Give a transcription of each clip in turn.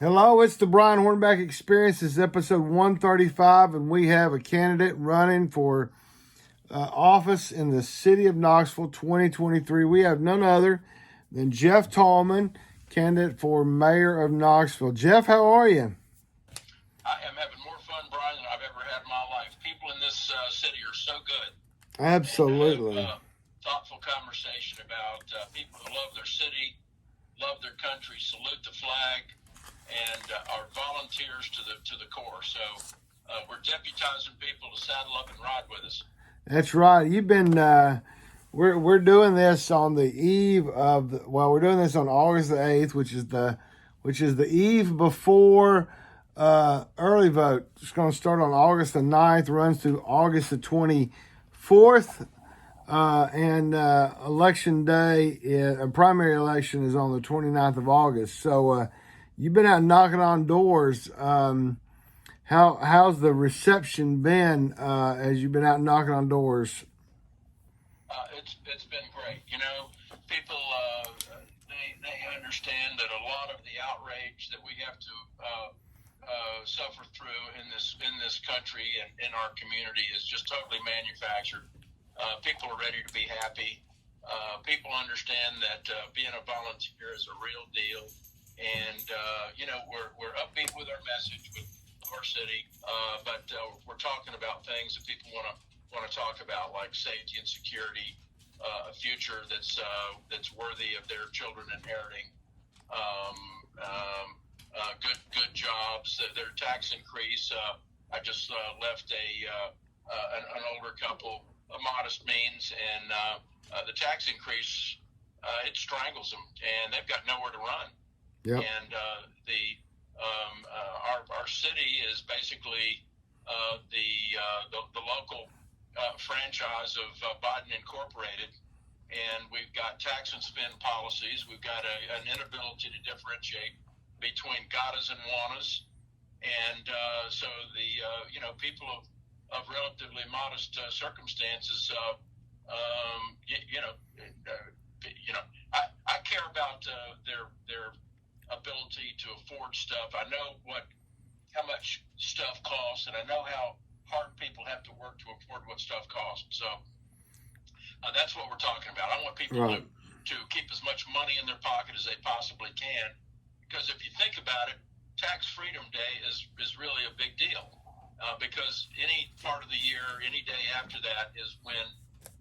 Hello, it's the Brian Hornback Experience. This is episode 135, and we have a candidate running for office in the city of Knoxville 2023. We have none other than Jeff Talman, candidate for Mayor of Knoxville. Jeff, how are you? I am having more fun, Brian, than I've ever had in my life. People in this city are so good. Absolutely. And thoughtful conversation about people who love their city, love their country, salute the flag, and are volunteers to the core. So we're deputizing people to saddle up and ride with us. That's right. You've been. We're doing this on the eve of. We're doing this on August the 8th, which is the eve before early vote. It's going to start on August the 9th, runs through August the 24th, and election day, primary election is on the 29th of August. So you've been out knocking on doors. How's the reception been as you've been out knocking on doors? It's been great. You know, people they understand that a lot of the outrage that we have to suffer through in this country and in our community is just totally manufactured. People are ready to be happy. People understand that being a volunteer is a real deal, and you know, we're upbeat with our message with our city, but we're talking about things that people want to talk about, like safety and security, a future that's worthy of their children inheriting, good jobs, their tax increase. I just left an older couple of modest means, and the tax increase it strangles them, and they've got nowhere to run. Yep. And our city is basically the local franchise of Biden Incorporated, and we've got tax and spend policies. We've got an inability to differentiate between gottas and wannas, and so the people of relatively modest circumstances, I care about their ability to afford stuff. I know how much stuff costs, and I know how hard people have to work to afford what stuff costs. So that's what we're talking about. I want people to keep as much money in their pocket as they possibly can, because if you think about it, Tax Freedom Day is really a big deal, because any part of the year, any day after that is when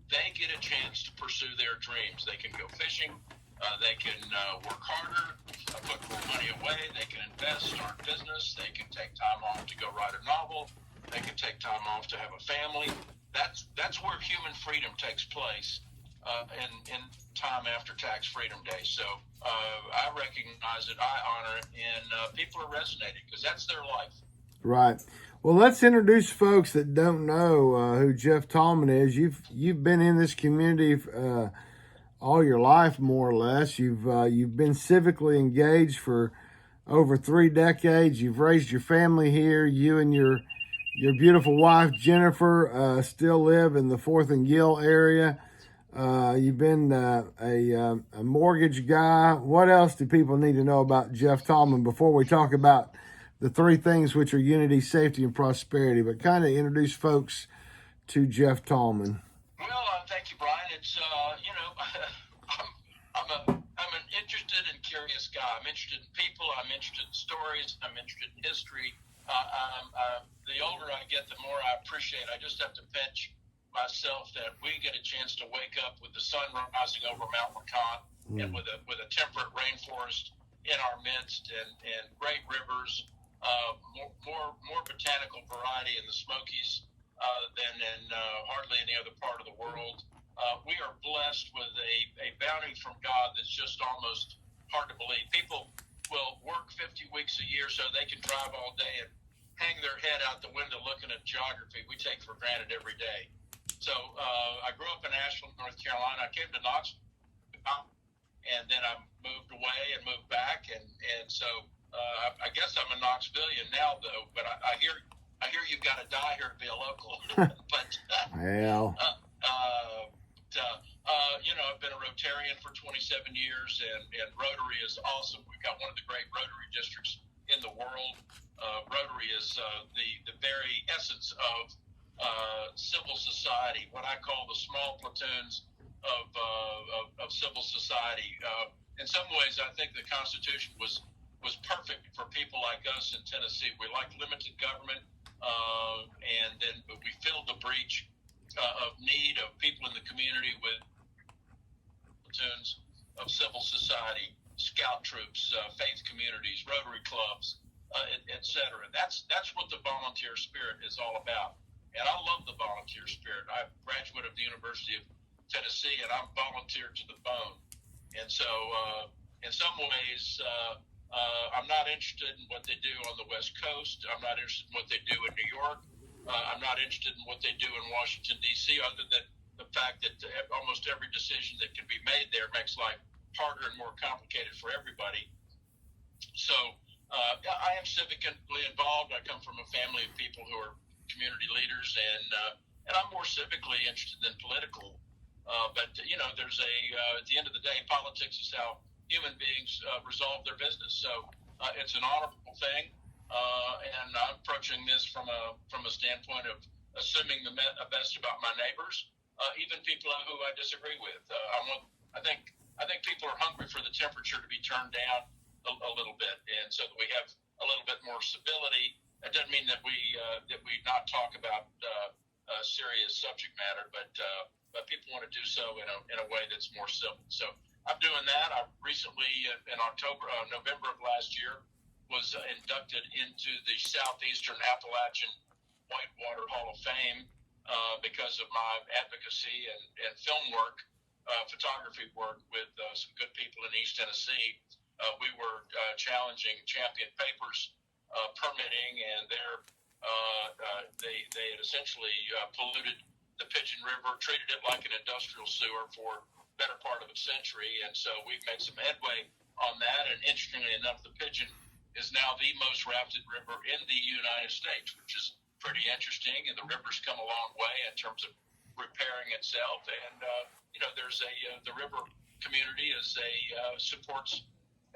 they get a chance to pursue their dreams. They can go fishing. They can work harder, put more money away. They can invest, start business. They can take time off to go write a novel. They can take time off to have a family. That's where human freedom takes place in time after Tax Freedom Day. So I recognize it, I honor it, and people are resonating because that's their life. Right. Well, let's introduce folks that don't know who Jeff Talman is. You've been in this community all your life, more or less. You've been civically engaged for over 3 decades. You've raised your family here. You and your beautiful wife Jennifer still live in the 4th and Gill area. You've been a mortgage guy. What else do people need to know about Jeff Talman before we talk about the 3 things, which are unity, safety, and prosperity? But kind of introduce folks to Jeff Talman. Well, thank you, Brian. It's I'm an interested and curious guy. I'm interested in people. I'm interested in stories. I'm interested in history. The older I get, the more I appreciate. I just have to pinch myself that we get a chance to wake up with the sun rising over Mount LeConte and with a temperate rainforest in our midst, and great rivers, more botanical variety in the Smokies than in hardly any other part of the world. We are blessed with a bounty from God that's just almost hard to believe. People will work 50 weeks a year so they can drive all day and hang their head out the window looking at geography we take for granted every day. So I grew up in Asheville, North Carolina. I came to Knoxville, and then I moved away and moved back, and so I guess I'm a Knoxvillian now, though. But I hear you've got to die here to be a local. But Well. I've been a Rotarian for 27 years, and Rotary is awesome. We've got one of the great Rotary districts in is the very essence of civil society, what I call the small platoons of civil society. In some ways, I think the Constitution was perfect for people like us in Tennessee. We like limited government, and then we filled the breach of need of people in the community with platoons of civil society, scout troops, faith communities, Rotary clubs, et cetera. That's what the volunteer spirit is all about. And I love the volunteer spirit. I'm a graduate of the University of Tennessee, and I'm volunteer to the bone. And so, in some ways, I'm not interested in what they do on the West Coast. I'm not interested in what they do in New York. I'm not interested in what they do in Washington, D.C., other than the fact that almost every decision that can be made there makes life harder and more complicated for everybody. So I am civically involved. I come from a family of people who are community leaders, and I'm more civically interested than political. But there's at the end of the day, politics is how human beings resolve their business. So it's an honorable thing, and I'm approaching this from a standpoint of assuming the best about my neighbors, even people who I disagree with. I think people are hungry for the temperature to be turned down a little bit, and so that we have a little bit more civility. That doesn't mean that we not talk about serious subject matter, but people want to do so in a way that's more civil. So I'm doing that. I recently, in November of last year, was inducted into the Southeastern Appalachian Whitewater Hall of Fame because of my advocacy and film work, photography work with some good people in East Tennessee. We were challenging Champion Papers permitting, and they had essentially polluted the Pigeon River, treated it like an industrial sewer for the better part of a century, and so we've made some headway on that. And interestingly enough, the Pigeon is now the most rafted river in the United States, which is pretty interesting. And the river's come a long way in terms of repairing itself. And there's the river community supports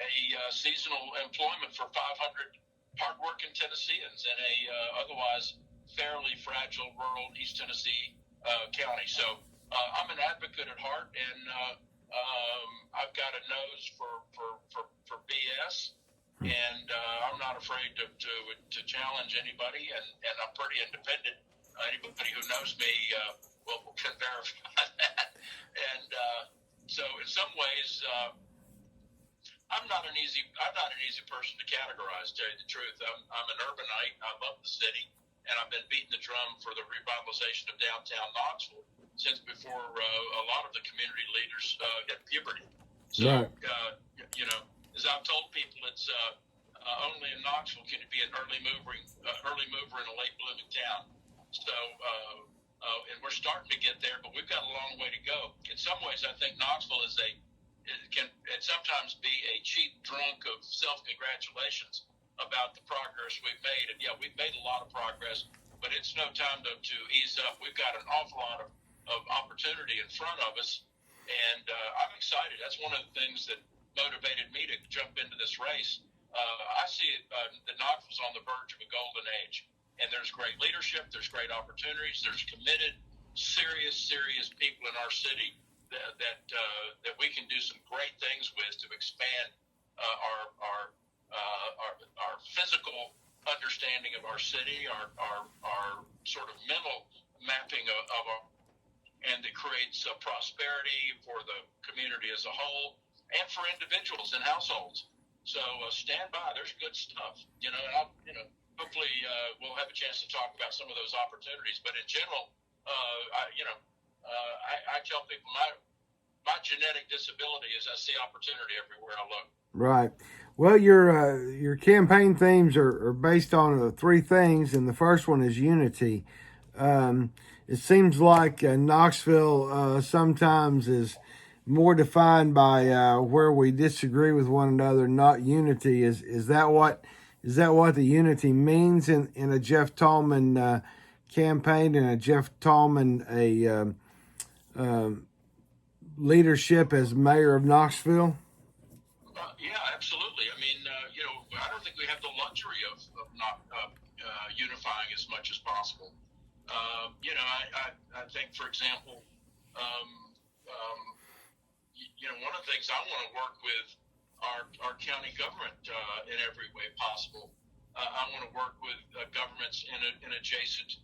a seasonal employment for 500 hardworking Tennesseans in a otherwise fairly fragile rural East Tennessee county. So I'm an advocate at heart, and I've got a nose for BS, and I'm not afraid to challenge anybody, and I'm pretty independent. Anybody who knows me can verify that. And so in some ways, I'm not an easy person to categorize, to tell you the truth. I'm an urbanite. I love the city, and I've been beating the drum for the revitalization of downtown Knoxville since before a lot of the community leaders hit puberty. So, right. As I've told people, it's only in Knoxville can it be an early mover in a late blooming town. So, and we're starting to get there, but we've got a long way to go. In some ways, I think Knoxville can sometimes be a cheap drunk of self-congratulations about the progress we've made. And yeah, we've made a lot of progress, but it's no time to ease up. We've got an awful lot of opportunity in front of us, and I'm excited. That's one of the things that motivated me to jump into this race. I see that Knoxville's on the verge of a golden age, and there's great leadership, there's great opportunities, there's committed, serious people in our city that we can do some great things with to expand our physical understanding of our city, our sort of mental mapping of our, and that creates prosperity for the community as a whole and for individuals and households. So stand by. There's good stuff, and hopefully we'll have a chance to talk about some of those opportunities. But in general, I tell people my genetic disability is I see opportunity everywhere I look. Right. Well, your campaign themes are based on three things, and the first one is unity. It seems like Knoxville sometimes is more defined by where we disagree with one another, not unity. Is that what the unity means in a Jeff Talman campaign, and a Jeff Talman leadership as mayor of Knoxville? Yeah, absolutely. I mean, I don't think we have the luxury of not unifying as much as possible. I think, for example, um, um, one of the things I want to work with our county government in every way possible. I want to work with governments in adjacent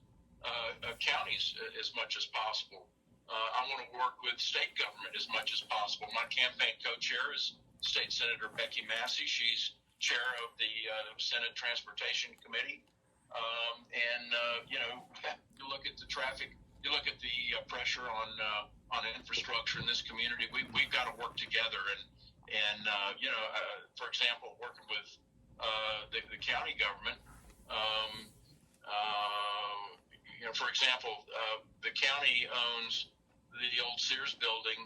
counties as much as possible. I want to work with state government as much as possible. My campaign co-chair is State Senator Becky Massey. She's chair of the Senate Transportation Committee. You look at the traffic, you look at the pressure on infrastructure in this community. We've got to work together. For example, working with the county government. For example, the county owns the old Sears building,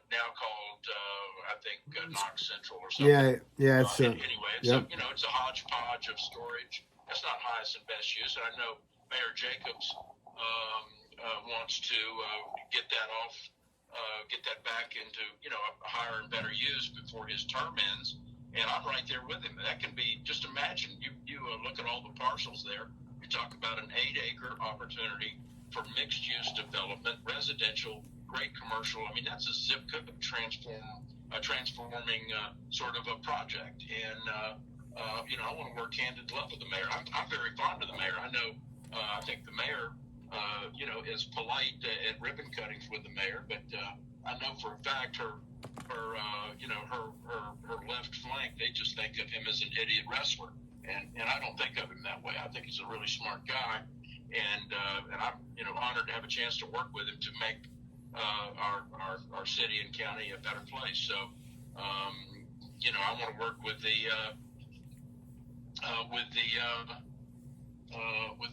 now called, I think, Knox Central or something. Yeah. It's anyway, yep. It's a hodgepodge of storage. It's not highest and best use. And I know Mayor Jacobs wants to get that off, get that back into a higher and better use before his term ends. And I'm right there with him. That can be, just imagine, you look at all the parcels there. You talk about an 8-acre opportunity for mixed-use development, residential, great commercial. I mean, that's a zip code transforming sort of a project. And, I want to work hand in glove with the mayor. I'm very fond of the mayor. I know, I think the mayor, is polite at ribbon cuttings with the mayor, but I know for a fact her left flank, they just think of him as an idiot wrestler. And I don't think of him that way. I think he's a really smart guy. And I'm honored to have a chance to work with him to make our city and county a better place. So I want to work with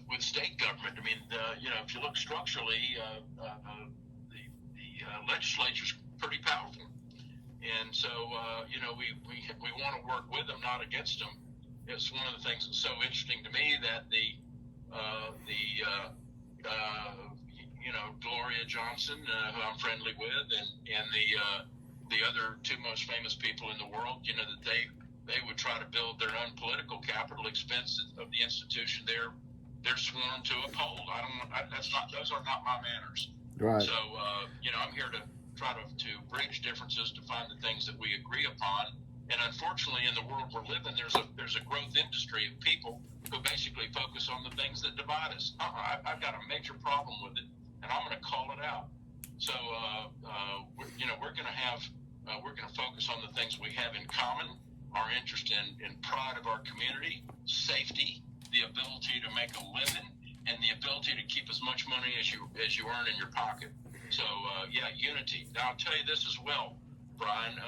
with state government. I mean, if you look structurally, the legislature's pretty powerful, and so we want to work with them, not against them. It's one of the things that's so interesting to me that Gloria Johnson, who I'm friendly with, and the other two most famous people in the world, that they would try to build their own political capital, expense of the institution they're sworn to uphold. Those are not my manners. Right. So I'm here to try to bridge differences to find the things that we agree upon. And unfortunately, in the world we're living, there's a growth industry of people who basically focus on the things that divide us. I've got a major problem with it, and I'm going to call it out. So we're going to focus on the things we have in common: our interest in pride of our community, safety, the ability to make a living, and the ability to keep as much money as you earn in your pocket. So unity. Now I'll tell you this as well, Brian.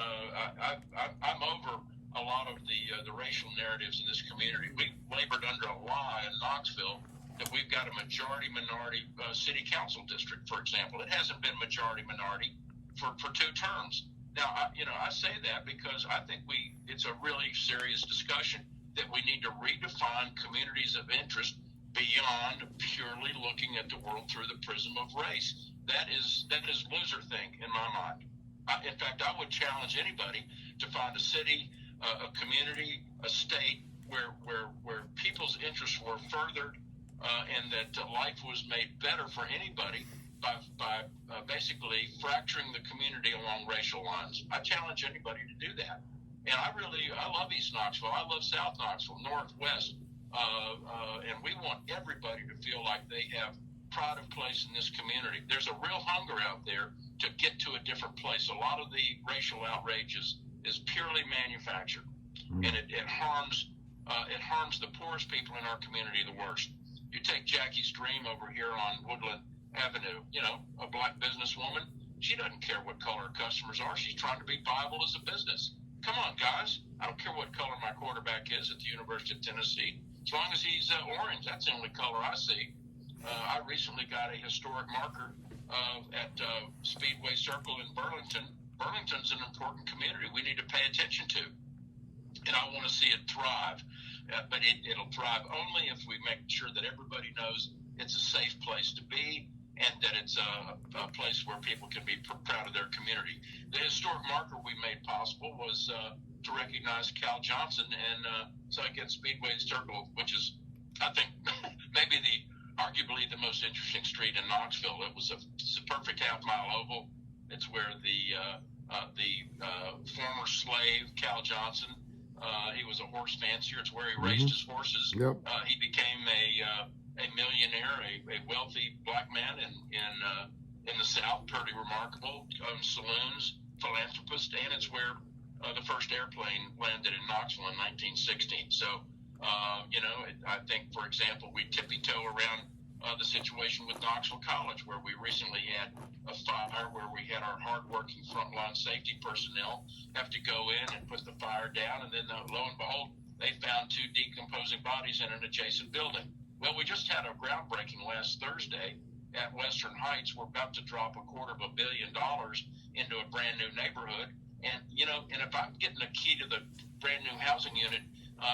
I'm over a lot of the racial narratives in this community. We labored under a law in Knoxville that we've got a majority-minority city council district, for example. It hasn't been majority-minority for 2 terms. Now, I say that because I think it's a really serious discussion that we need to redefine communities of interest beyond purely looking at the world through the prism of race. That is loser think in my mind. In fact, I would challenge anybody to find a city, a community, a state where people's interests were furthered and that life was made better for anybody by basically fracturing the community along racial lines. I challenge anybody to do that. And I love East Knoxville. I love South Knoxville, Northwest. And we want everybody to feel like they have pride of place in this community. There's a real hunger out there to get to a different place. A lot of the racial outrage is purely manufactured, and it harms the poorest people in our community the worst. You take Jackie's Dream over here on Woodland Avenue, a black businesswoman. She doesn't care what color her customers are. She's trying to be viable as a business. Come on, guys. I don't care what color my quarterback is at the University of Tennessee. As long as he's orange, that's the only color I see. I recently got a historic marker at Speedway Circle in Burlington. Burlington's an important community we need to pay attention to, and I want to see it thrive. But it'll thrive only if we make sure that everybody knows it's a safe place to be and that it's a place where people can be proud of their community. The historic marker we made possible was to recognize Cal Johnson, and so against Speedway Circle, which is, I think, maybe arguably the most interesting street in Knoxville. It's a perfect half-mile oval. It's where the former slave Cal Johnson, he was a horse fancier. It's where he raced his horses. Yep. He became a millionaire, a wealthy black man in the South, pretty remarkable. Owned saloons, philanthropist, and it's where the first airplane landed in Knoxville in 1916. So, I think, for example, we tippy-toe around the situation with Knoxville College, where we recently had a fire where we had our hardworking frontline safety personnel have to go in and put the fire down, and then lo and behold, they found 2 decomposing bodies in an adjacent building. Well, we just had a groundbreaking last Thursday at Western Heights. We're about to drop $250 million into a brand new neighborhood. And, and if I'm getting a key to the brand new housing unit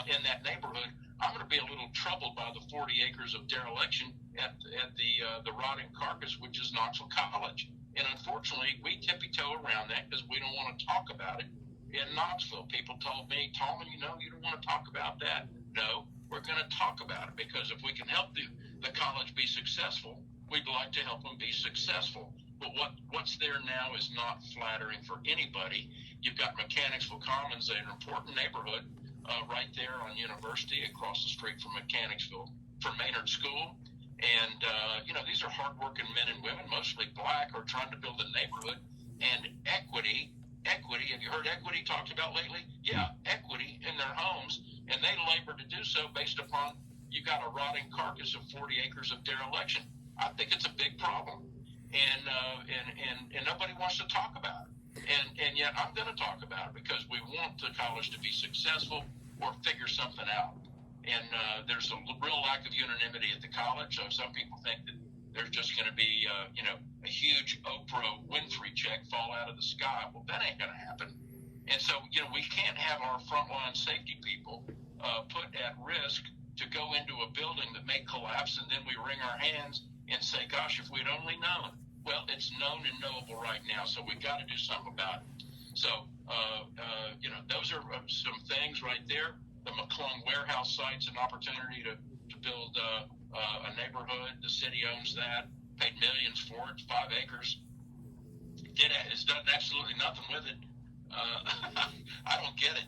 in that neighborhood, I'm going to be a little troubled by the 40 acres of dereliction at the rotting carcass, which is Knoxville College. And unfortunately, we tippy-toe around that because we don't want to talk about it in Knoxville. People told me, Talman, you don't want to talk about that. No, we're going to talk about it because if we can help the college be successful, we'd like to help them be successful. But what's there now is not flattering for anybody. You've got Mechanicsville Commons, an important neighborhood right there on University, across the street from Mechanicsville, from Maynard School. And, these are hardworking men and women, mostly black, who are trying to build a neighborhood. And equity, have you heard equity talked about lately? Yeah, equity in their homes. And they labor to do so based upon you got a rotting carcass of 40 acres of dereliction. I think it's a big problem. And nobody wants to talk about it. And yet I'm going to talk about it because we want the college to be successful or figure something out. And there's a real lack of unanimity at the college. So some people think that there's just going to be, a huge Oprah Winfrey check fall out of the sky. Well, that ain't going to happen. And so, we can't have our frontline safety people put at risk to go into a building that may collapse, and then we wring our hands and say, gosh, if we'd only known. Well, it's known and knowable right now, so we've got to do something about it. So, those are some things right there. The McClung warehouse site's an opportunity to build a neighborhood. The city owns that, paid millions for it, 5 acres. It's done absolutely nothing with it. I don't get it,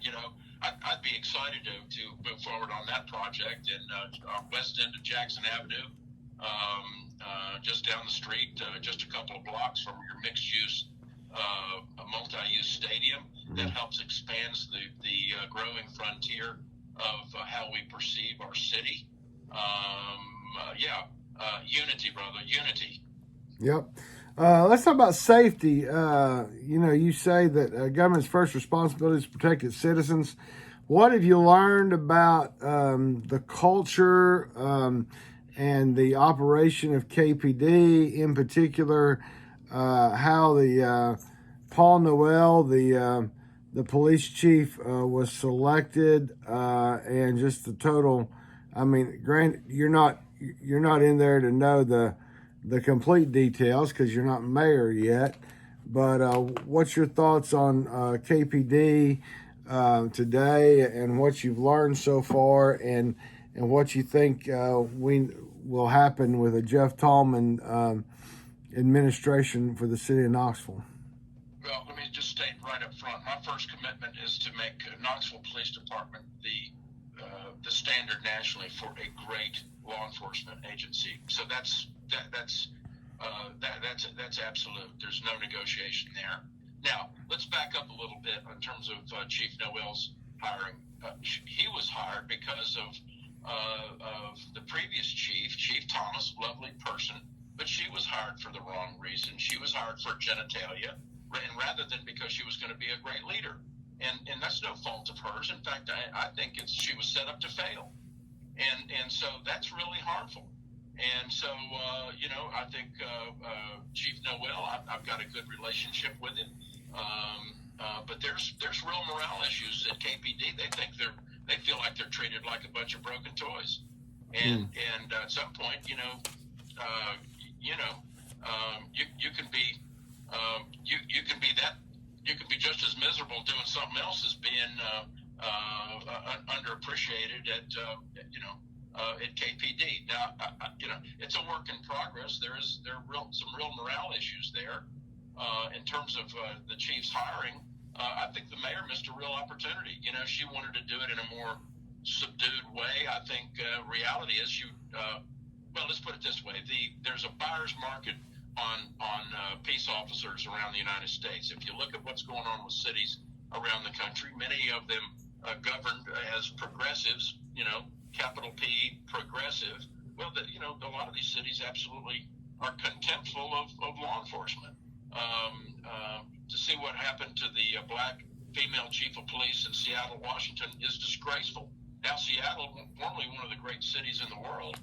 I'd be excited to move forward on that project in west end of Jackson Avenue, just down the street, just a couple of blocks from your mixed-use, multi-use stadium that helps expands the growing frontier of how we perceive our city. Unity, brother, unity. Yep. Let's talk about safety. You say that government's first responsibility is to protect its citizens. What have you learned about the culture and the operation of KPD, in particular, how the Paul Noel, the police chief, was selected, and just the total? I mean, granted, you're not in there to know the complete details because you're not mayor yet. But what's your thoughts on KPD today, and what you've learned so far, and what you think will happen with a Jeff Talman administration for the city of Knoxville? Well, let me just state right up front, my first commitment is to make Knoxville Police Department the standard nationally for a great law enforcement agency. So that's absolute. There's no negotiation there. Now, let's back up a little bit in terms of Chief Noel's hiring. He was hired because of the previous chief, Chief Thomas, lovely person, but she was hired for the wrong reason. She was hired for genitalia, and rather than because she was going to be a great leader. And that's no fault of hers. In fact, I think she was set up to fail. And so that's really harmful. And so, I think Chief Noel, I've got a good relationship with him. But there's real morale issues at KPD. They feel like they're treated like a bunch of broken toys. And at some point, you can be you can be just as miserable doing something else as being underappreciated at at KPD. Now, it's a work in progress. There are some real morale issues there in terms of the chief's hiring. I think the mayor missed a real opportunity. She wanted to do it in a more subdued way. I think reality is let's put it this way: there's a buyer's market on peace officers around the United States. If you look at what's going on with cities around the country, many of them governed as progressives, capital P, progressive. Well, a lot of these cities absolutely are contemptful of law enforcement. To see what happened to the black female chief of police in Seattle, Washington, is disgraceful. Now, Seattle, formerly one of the great cities in the world,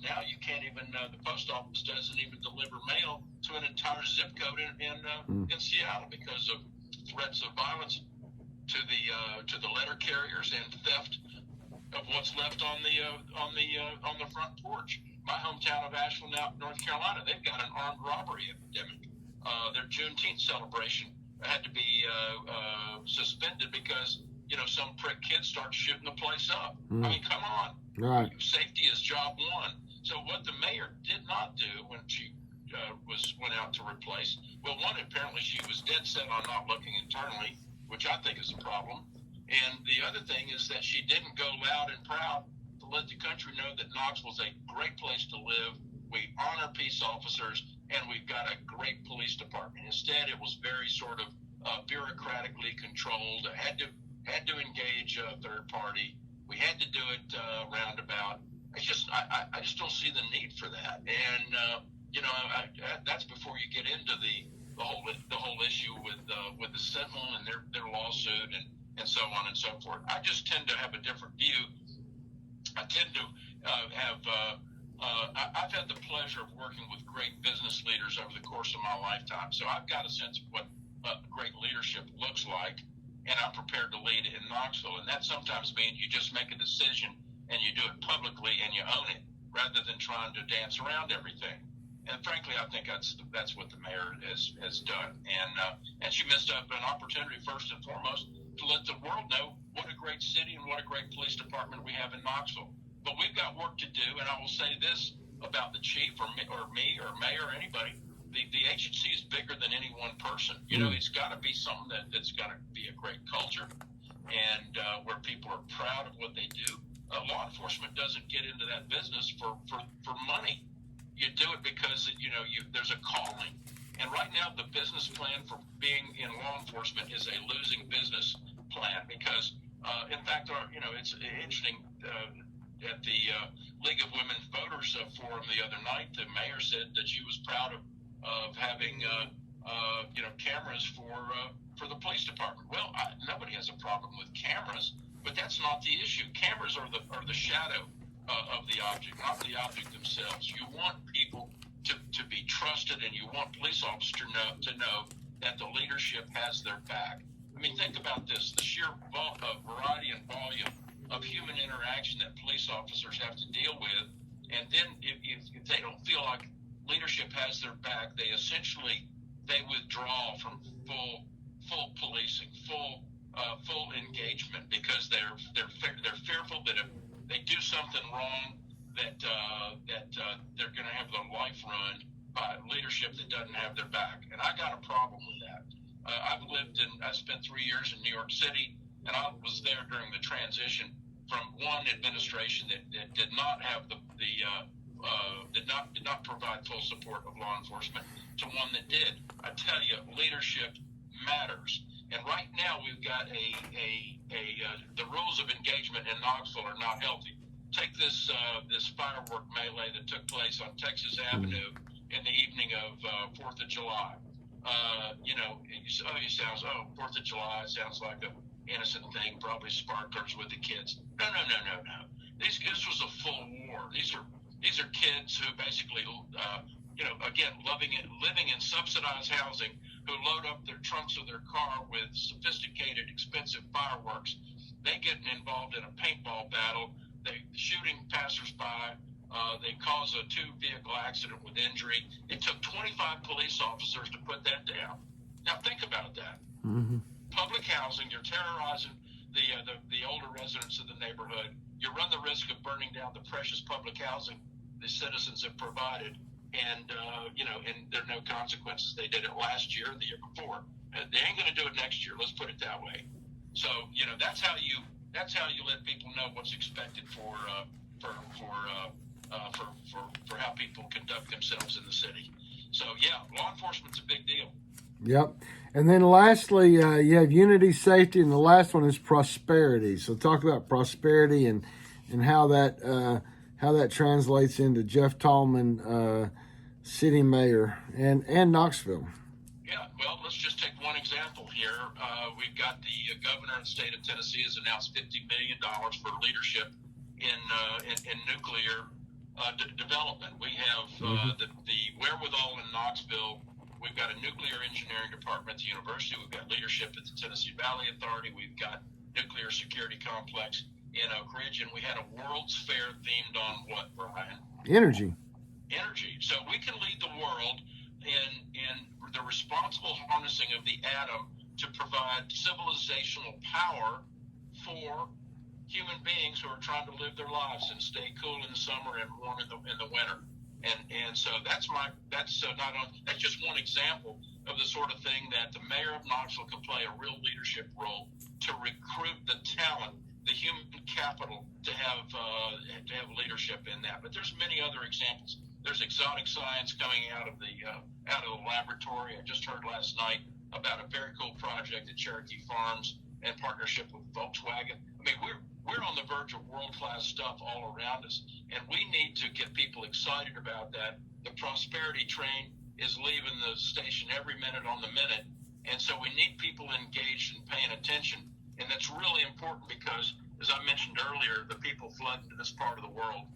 now you can't even, the post office doesn't even deliver mail to an entire zip code in Seattle because of threats of violence to the letter carriers and theft of what's left on the front porch. My hometown of Asheville, North Carolina, they've got an armed robbery epidemic. Their Juneteenth celebration had to be suspended because some prick kids start shooting the place up. I mean, come on. Right. Safety is job one. So what the mayor did not do when she went out to replace, well, one, apparently she was dead set on not looking internally, which I think is a problem. And the other thing is that she didn't go loud and proud to let the country know that Knoxville is a great place to live. We honor peace officers, and we've got a great police department. Instead, it was very sort of bureaucratically controlled. Had to engage a third party. We had to do it roundabout. I just don't see the need for that. And that's before you get into the whole issue with the Sentinel and their lawsuit and so on and so forth. I just tend to have a different view. I tend to I've had the pleasure of working with great business leaders over the course of my lifetime. So I've got a sense of what great leadership looks like, and I'm prepared to lead in Knoxville. And that sometimes means you just make a decision and you do it publicly and you own it, rather than trying to dance around everything. And frankly, I think that's what the mayor has done. And she missed up an opportunity, first and foremost, to let the world know what a great city and what a great police department we have in Knoxville. But we've got work to do, and I will say this about the chief or me or mayor or anybody: the agency is bigger than any one person. It's got to be something that's got to be a great culture, and where people are proud of what they do. Law enforcement doesn't get into that business for money. You do it because there's a calling. And right now, the business plan for being in law enforcement is a losing business plan because, in fact, it's interesting. At the League of Women Voters Forum the other night, the mayor said that she was proud of having cameras for the police department. Well, nobody has a problem with cameras, but that's not the issue. Cameras are the shadow of the object, not the object themselves. You want people to be trusted, and you want police officers to know that the leadership has their back. I mean, think about this: the sheer variety and volume of human interaction that police officers have to deal with, and then if they don't feel like leadership has their back, they withdraw from full policing, full engagement, because they're fearful that if they do something wrong, that they're going to have their life ruined by leadership that doesn't have their back. And I got a problem with that. I spent 3 years in New York City, and I was there during the transition from one administration that did not have did not provide full support of law enforcement to one that did. I tell you, leadership matters. And right now we've got the rules of engagement in Knoxville are not healthy. Take this firework melee that took place on Texas Avenue in the evening of 4th of July. Fourth of July sounds like a innocent thing, probably sparklers with the kids. No. This was a full war. These are kids who basically, living in subsidized housing, who load up their trunks of their car with sophisticated, expensive fireworks. They get involved in a paintball battle. They shooting passersby. They cause a 2-vehicle accident with injury. It took 25 police officers to put that down. Now think about that. Public housing, you're terrorizing the older residents of the neighborhood. You run the risk of burning down the precious public housing the citizens have provided, and and there are no consequences. They did it last year, the year before. They ain't going to do it next year. Let's put it that way. So that's how you let people know what's expected for how people conduct themselves in the city. So yeah, law enforcement's a big deal. Yep. And then lastly, you have unity, safety, and the last one is prosperity. So talk about prosperity and how that translates into Jeff Talman, city mayor, and Knoxville. Yeah, well, let's just take one example here. We've got the governor in the state of Tennessee has announced $50 million for leadership in nuclear development. We have the wherewithal in Knoxville. We've got a nuclear engineering department at the university. We've got leadership at the Tennessee Valley Authority. We've got nuclear security complex in Oak Ridge, and we had a World's Fair themed on what, Brian? Energy. So we can lead the world in the responsible harnessing of the atom to provide civilizational power for human beings who are trying to live their lives and stay cool in the summer and warm in the winter. And so that's just one example of the sort of thing that the mayor of Knoxville can play a real leadership role to recruit the talent, the human capital to have leadership in that. But there's many other examples. There's exotic science coming out of the laboratory. I just heard last night about a very cool project at Cherokee Farms in partnership with Volkswagen. I mean, we're on the verge of world-class stuff all around us, and we need to get people excited about that. The prosperity train is leaving the station every minute on the minute, and so we need people engaged and paying attention, and that's really important because, as I mentioned earlier, the people flooding to this part of the world,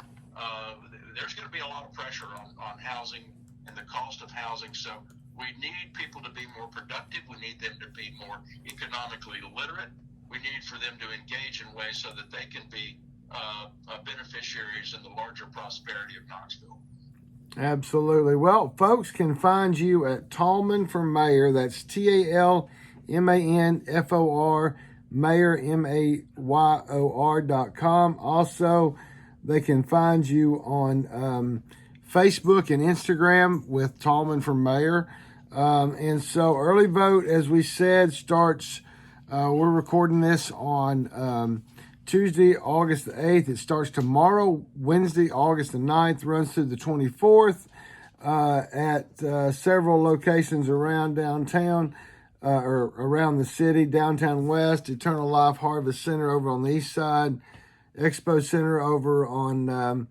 there's going to be a lot of pressure on housing and the cost of housing, so we need people to be more productive. We need them to be more economically literate. We need for them to engage in ways so that they can be beneficiaries in the larger prosperity of Knoxville. Absolutely. Well, folks can find you at Talman for Mayor. That's TalmanFor, Mayor, MAYOR.com. Also, they can find you on Facebook and Instagram with Talman for Mayor. And so early vote, as we said, starts, we're recording this on Tuesday, August the 8th. It starts tomorrow, Wednesday, August the 9th, runs through the 24th at several locations around downtown, or around the city, Downtown West, Eternal Life Harvest Center over on the east side, Expo Center over on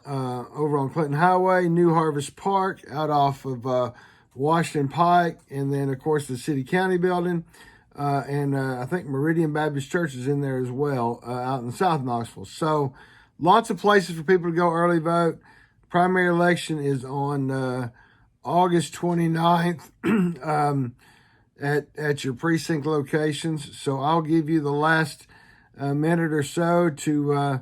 Clinton Highway, New Harvest Park out off of Washington Pike, and then, of course, the City County Building. And I think Meridian Baptist Church is in there as well, out in South Knoxville. So lots of places for people to go early vote. Primary election is on August 29th at your precinct locations. So I'll give you the last minute or so to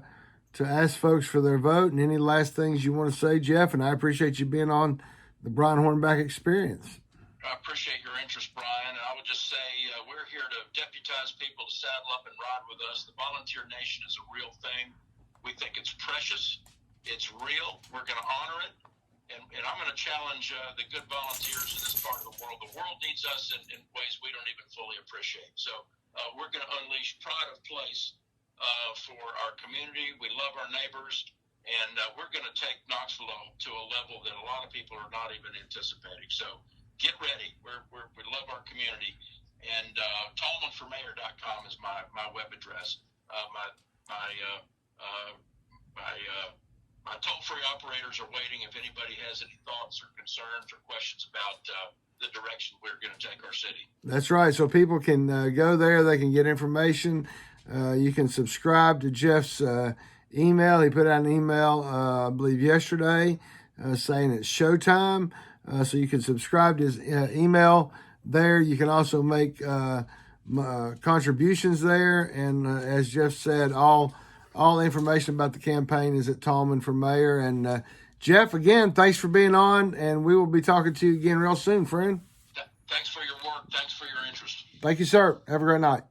ask folks for their vote, and any last things you want to say, Jeff. And I appreciate you being on the Brian Hornback Experience. I appreciate your interest, Brian, and I would just say we're here to deputize people to saddle up and ride with us. The volunteer nation is a real thing. We think it's precious. It's real. We're going to honor it, and I'm going to challenge the good volunteers in this part of the world. The world needs us in ways we don't even fully appreciate. So we're going to unleash pride of place for our community. We love our neighbors, and we're going to take Knoxville to a level that a lot of people are not even anticipating. So get ready. We love our community, and TalmanForMayor.com is my web address. My toll-free operators are waiting if anybody has any thoughts or concerns or questions about the direction we're going to take our city. That's right. So people can go there. They can get information. You can subscribe to Jeff's email. He put out an email, I believe, yesterday saying it's showtime. So you can subscribe to his email there. You can also make contributions there. And as Jeff said, all information about the campaign is at Talman for Mayor. And Jeff, again, thanks for being on, and we will be talking to you again real soon, friend. Thanks for your work. Thanks for your interest. Thank you, sir. Have a great night.